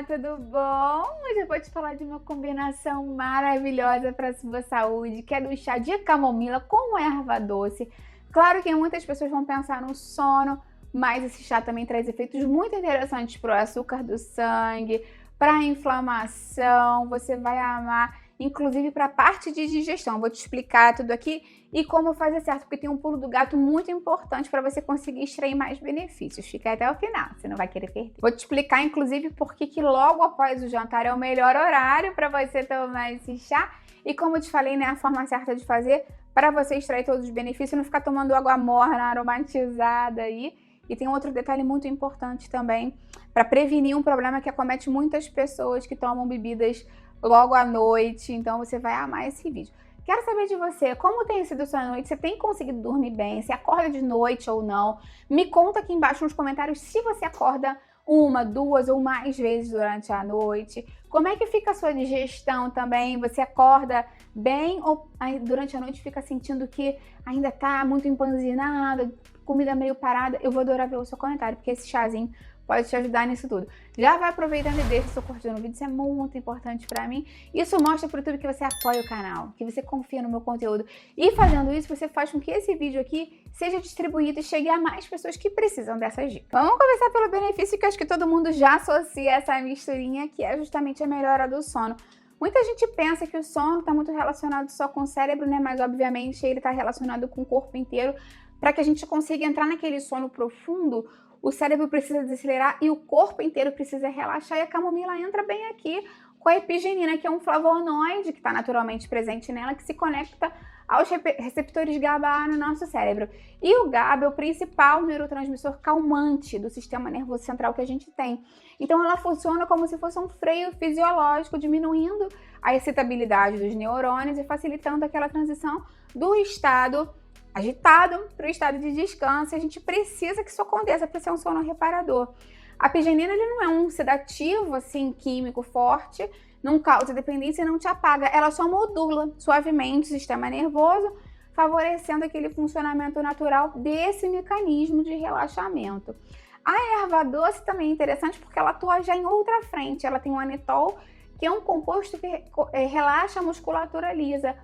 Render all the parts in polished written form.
tudo bom? Hoje eu vou te falar de uma combinação maravilhosa para a sua saúde, que é do chá de camomila com erva doce. Claro que muitas pessoas vão pensar no sono, mas esse chá também traz efeitos muito interessantes para o açúcar do sangue, para a inflamação, você vai amar, inclusive para a parte de digestão. Vou te explicar tudo aqui e como fazer certo, porque tem um pulo do gato muito importante para você conseguir extrair mais benefícios. Fica até o final, você não vai querer perder. Vou te explicar, inclusive, por que logo após o jantar é o melhor horário para você tomar esse chá. E como eu te falei, né, a forma certa de fazer para você extrair todos os benefícios e não ficar tomando água morna, aromatizada aí. E tem outro detalhe muito importante também, para prevenir um problema que acomete muitas pessoas que tomam bebidas logo à noite. Então você vai amar esse vídeo. Quero saber de você, como tem sido a sua noite? Você tem conseguido dormir bem? Você acorda de noite ou não? Me conta aqui embaixo nos comentários se você acorda uma, duas ou mais vezes durante a noite. Como é que fica a sua digestão também? Você acorda bem ou durante a noite fica sentindo que ainda tá muito empanzinada, comida meio parada? Eu vou adorar ver o seu comentário, porque esse chazinho pode te ajudar nisso tudo. Já vai aproveitando e deixa o seu curtir no vídeo, isso é muito importante pra mim. Isso mostra pro YouTube que você apoia o canal, que você confia no meu conteúdo. E fazendo isso, você faz com que esse vídeo aqui seja distribuído e chegue a mais pessoas que precisam dessas dicas. Vamos começar pelo benefício que acho que todo mundo já associa essa misturinha, que é justamente a melhora do sono. Muita gente pensa que o sono está muito relacionado só com o cérebro, né? Mas obviamente ele está relacionado com o corpo inteiro. Para que a gente consiga entrar naquele sono profundo, o cérebro precisa desacelerar e o corpo inteiro precisa relaxar, e a camomila entra bem aqui com a epigenina, que é um flavonoide que está naturalmente presente nela, que se conecta aos receptores GABA no nosso cérebro. E o GABA é o principal neurotransmissor calmante do sistema nervoso central que a gente tem. Então ela funciona como se fosse um freio fisiológico, diminuindo a excitabilidade dos neurônios e facilitando aquela transição do estado agitado para o estado de descanso. A gente precisa que isso aconteça para ser um sono reparador. A epigenina, ele não é um sedativo assim químico forte, não causa dependência e não te apaga, ela só modula suavemente o sistema nervoso, favorecendo aquele funcionamento natural desse mecanismo de relaxamento. A erva doce também é interessante porque ela atua já em outra frente. Ela tem o anetol, que é um composto que relaxa a musculatura lisa,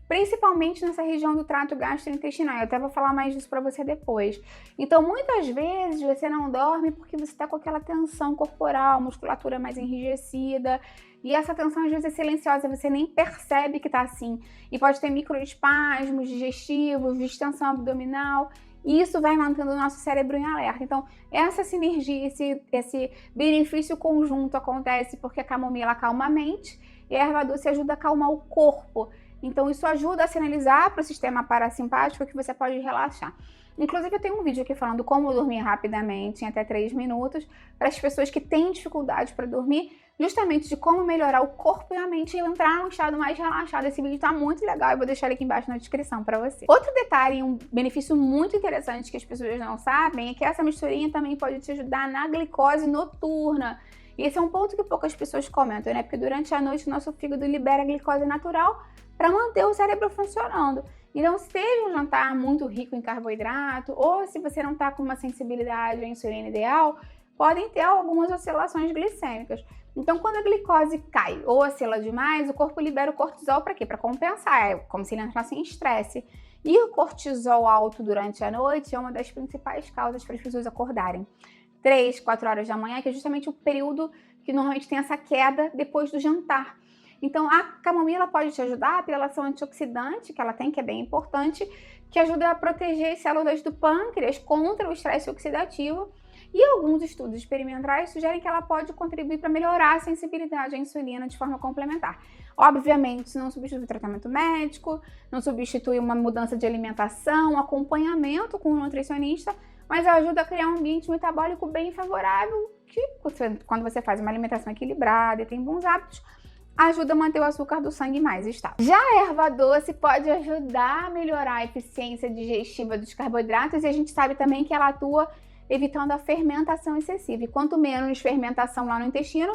principalmente nessa região do trato gastrointestinal. Eu até vou falar mais disso para você depois. Então, muitas vezes você não dorme porque você está com aquela tensão corporal, musculatura mais enrijecida, e essa tensão às vezes é silenciosa, você nem percebe que está assim. E pode ter microespasmos digestivos, distensão abdominal, e isso vai mantendo o nosso cérebro em alerta. Então, essa sinergia, esse benefício conjunto acontece porque a camomila acalma a mente e a erva doce ajuda a acalmar o corpo. Então isso ajuda a sinalizar para o sistema parasimpático que você pode relaxar. Inclusive eu tenho um vídeo aqui falando como dormir rapidamente, em até 3 minutos, para as pessoas que têm dificuldade para dormir, justamente de como melhorar o corpo e a mente e entrar num estado mais relaxado. Esse vídeo está muito legal, eu vou deixar ele aqui embaixo na descrição para você. Outro detalhe, um benefício muito interessante que as pessoas não sabem, é que essa misturinha também pode te ajudar na glicose noturna. E esse é um ponto que poucas pessoas comentam, né? Porque durante a noite o nosso fígado libera glicose natural para manter o cérebro funcionando. Então, se teve um jantar muito rico em carboidrato, ou se você não está com uma sensibilidade à insulina ideal, podem ter algumas oscilações glicêmicas. Então, quando a glicose cai ou oscila demais, o corpo libera o cortisol para quê? Para compensar, é como se ele entrasse em estresse. E o cortisol alto durante a noite é uma das principais causas para as pessoas acordarem 3, 4 horas da manhã, que é justamente o período que normalmente tem essa queda depois do jantar. Então, a camomila pode te ajudar pela ação antioxidante que ela tem, que é bem importante, que ajuda a proteger as células do pâncreas contra o estresse oxidativo. E alguns estudos experimentais sugerem que ela pode contribuir para melhorar a sensibilidade à insulina de forma complementar. Obviamente, isso não substitui o tratamento médico, não substitui uma mudança de alimentação, acompanhamento com um nutricionista, mas ajuda a criar um ambiente metabólico bem favorável, que quando você faz uma alimentação equilibrada e tem bons hábitos, ajuda a manter o açúcar do sangue mais estável. Já a erva doce pode ajudar a melhorar a eficiência digestiva dos carboidratos, e a gente sabe também que ela atua evitando a fermentação excessiva. E quanto menos fermentação lá no intestino,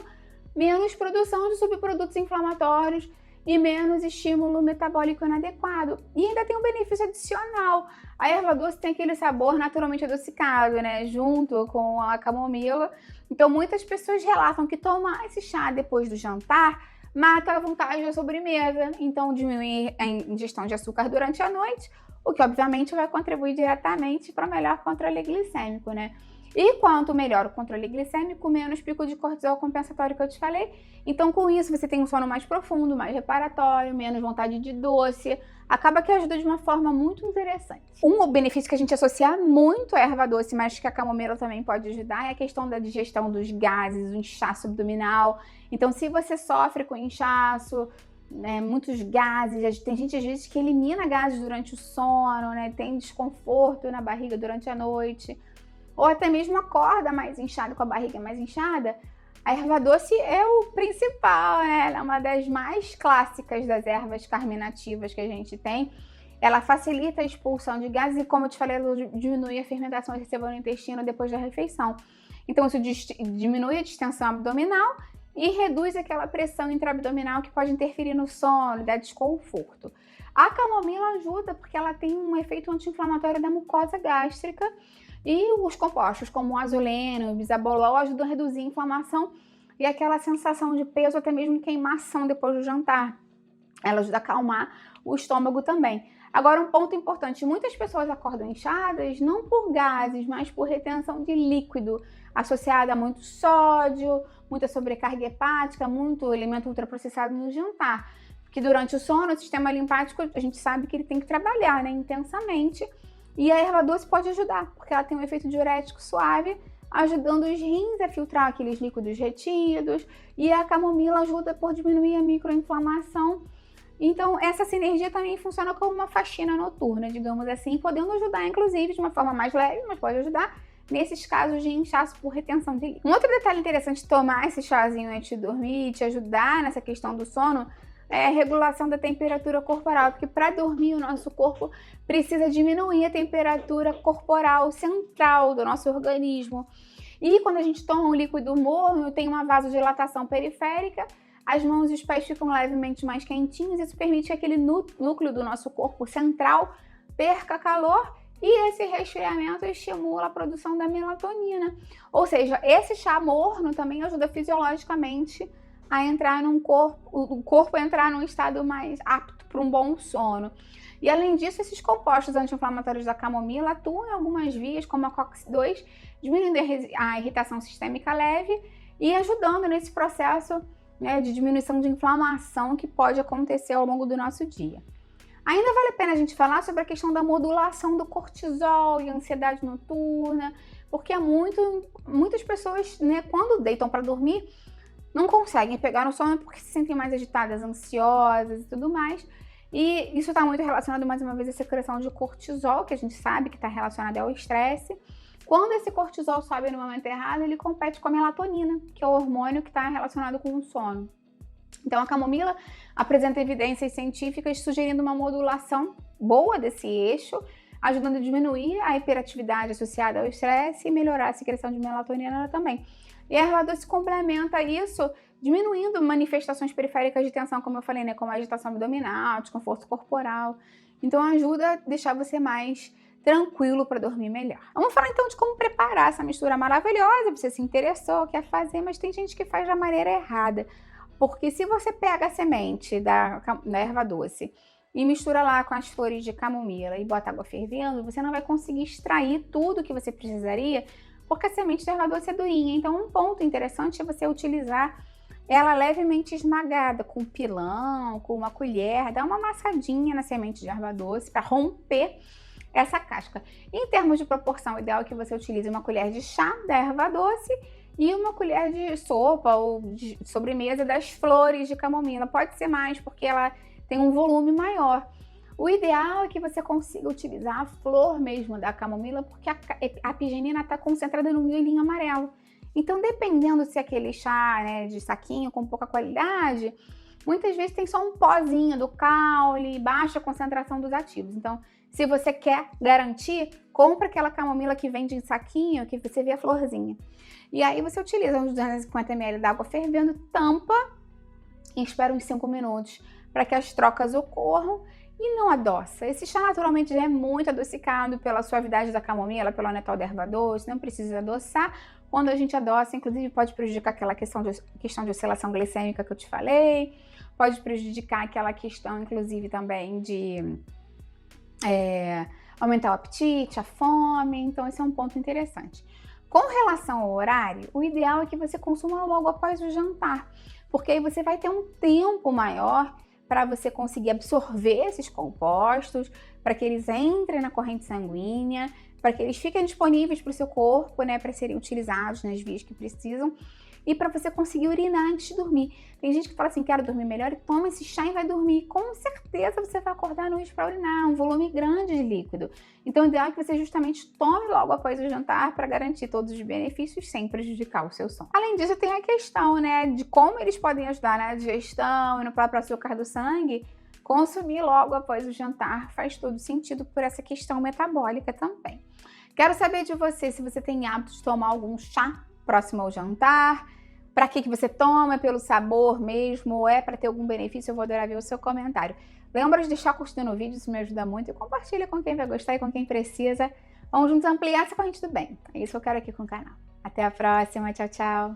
menos produção de subprodutos inflamatórios e menos estímulo metabólico inadequado. E ainda tem um benefício adicional. A erva doce tem aquele sabor naturalmente adocicado, né? Junto com a camomila. Então, muitas pessoas relatam que tomar esse chá depois do jantar mata a vontade da sobremesa. Então, diminui a ingestão de açúcar durante a noite, o que obviamente vai contribuir diretamente para o melhor controle glicêmico, né? E quanto melhor o controle glicêmico, menos pico de cortisol compensatório que eu te falei. Então, com isso, você tem um sono mais profundo, mais reparatório, menos vontade de doce. Acaba que ajuda de uma forma muito interessante. Um benefício que a gente associa muito à erva doce, mas que a camomila também pode ajudar, é a questão da digestão dos gases, o inchaço abdominal. Então, se você sofre com inchaço, né, muitos gases, tem gente às vezes que elimina gases durante o sono, né, tem desconforto na barriga durante a noite, ou até mesmo acorda mais inchado, com a barriga mais inchada, a erva doce é o principal, né? Ela é uma das mais clássicas das ervas carminativas que a gente tem. Ela facilita a expulsão de gases e, como eu te falei, ela diminui a fermentação excessiva no intestino depois da refeição. Então, isso diminui a distensão abdominal e reduz aquela pressão intraabdominal que pode interferir no sono, dar desconforto. A camomila ajuda porque ela tem um efeito anti-inflamatório da mucosa gástrica. E os compostos como o azuleno, o bisabolol ajudam a reduzir a inflamação e aquela sensação de peso, até mesmo queimação depois do jantar. Ela ajuda a acalmar o estômago também. Agora, um ponto importante, muitas pessoas acordam inchadas não por gases, mas por retenção de líquido, associada a muito sódio, muita sobrecarga hepática, muito alimento ultraprocessado no jantar. Porque durante o sono, o sistema linfático, a gente sabe que ele tem que trabalhar, né, intensamente. E a erva doce pode ajudar, porque ela tem um efeito diurético suave, ajudando os rins a filtrar aqueles líquidos retidos. E a camomila ajuda por diminuir a microinflamação. Então, essa sinergia também funciona como uma faxina noturna, digamos assim, podendo ajudar, inclusive, de uma forma mais leve, mas pode ajudar nesses casos de inchaço por retenção de líquido. Um outro detalhe interessante de tomar esse chazinho antes de dormir e te ajudar nessa questão do sono é a regulação da temperatura corporal, porque para dormir o nosso corpo precisa diminuir a temperatura corporal central do nosso organismo. E quando a gente toma um líquido morno, tem uma vasodilatação periférica, as mãos e os pés ficam levemente mais quentinhos, isso permite que aquele núcleo do nosso corpo central perca calor e esse resfriamento estimula a produção da melatonina. Ou seja, esse chá morno também ajuda fisiologicamente a entrar o corpo entrar num estado mais apto para um bom sono. E além disso, esses compostos anti-inflamatórios da camomila atuam em algumas vias, como a COX-2, diminuindo a irritação sistêmica leve e ajudando nesse processo, né, de diminuição de inflamação que pode acontecer ao longo do nosso dia. Ainda vale a pena a gente falar sobre a questão da modulação do cortisol e ansiedade noturna, porque muitas pessoas, né, quando deitam para dormir, não conseguem pegar no sono porque se sentem mais agitadas, ansiosas e tudo mais. E isso está muito relacionado, mais uma vez, à secreção de cortisol, que a gente sabe que está relacionado ao estresse. Quando esse cortisol sobe no momento errado, ele compete com a melatonina, que é o hormônio que está relacionado com o sono. Então, a camomila apresenta evidências científicas sugerindo uma modulação boa desse eixo, ajudando a diminuir a hiperatividade associada ao estresse e melhorar a secreção de melatonina também. E a erva doce complementa isso, diminuindo manifestações periféricas de tensão, como eu falei, né, como a agitação abdominal, desconforto corporal. Então ajuda a deixar você mais tranquilo para dormir melhor. Vamos falar então de como preparar essa mistura maravilhosa. Você se interessou, quer fazer, mas tem gente que faz da maneira errada. Porque se você pega a semente da erva doce e mistura lá com as flores de camomila e bota água fervendo, você não vai conseguir extrair tudo que você precisaria, porque a semente da erva doce é durinha. Então, um ponto interessante é você utilizar ela levemente esmagada, com pilão, com uma colher, dá uma amassadinha na semente de erva doce para romper essa casca. Em termos de proporção, o ideal é que você utilize uma colher de chá da erva doce e uma colher de sopa ou de sobremesa das flores de camomila. Pode ser mais, porque ela tem um volume maior. O ideal é que você consiga utilizar a flor mesmo da camomila, porque a apigenina está concentrada no milhinho amarelo. Então, dependendo se aquele chá, né, de saquinho com pouca qualidade, muitas vezes tem só um pozinho do caule, baixa concentração dos ativos. Então, se você quer garantir, compra aquela camomila que vende em saquinho, que você vê a florzinha. E aí você utiliza uns 250 ml d'água fervendo, tampa e espera uns 5 minutos para que as trocas ocorram e não adoça. Esse chá naturalmente já é muito adocicado pela suavidade da camomila, pelo Netal da erva doce, não precisa adoçar. Quando a gente adoça, inclusive pode prejudicar aquela questão de oscilação glicêmica que eu te falei, pode prejudicar aquela questão, inclusive, também de aumentar o apetite, a fome, então esse é um ponto interessante. Com relação ao horário, o ideal é que você consuma logo após o jantar, porque aí você vai ter um tempo maior para você conseguir absorver esses compostos, para que eles entrem na corrente sanguínea, para que eles fiquem disponíveis para o seu corpo, né, para serem utilizados nas vias que precisam, e para você conseguir urinar antes de dormir. Tem gente que fala assim, quero dormir melhor, e toma esse chá e vai dormir. Com certeza você vai acordar à noite para urinar, um volume grande de líquido. Então o ideal é que você justamente tome logo após o jantar para garantir todos os benefícios sem prejudicar o seu sono. Além disso, tem a questão, né, de como eles podem ajudar na digestão e no próprio açúcar do sangue. Consumir logo após o jantar faz todo sentido por essa questão metabólica também. Quero saber de você se você tem hábito de tomar algum chá próximo ao jantar. Para que você toma? É pelo sabor mesmo? Ou é para ter algum benefício? Eu vou adorar ver o seu comentário. Lembra de deixar curtindo o vídeo, isso me ajuda muito. E compartilha com quem vai gostar e com quem precisa. Vamos juntos ampliar essa corrente do bem. É isso que eu quero aqui com o canal. Até a próxima. Tchau, tchau.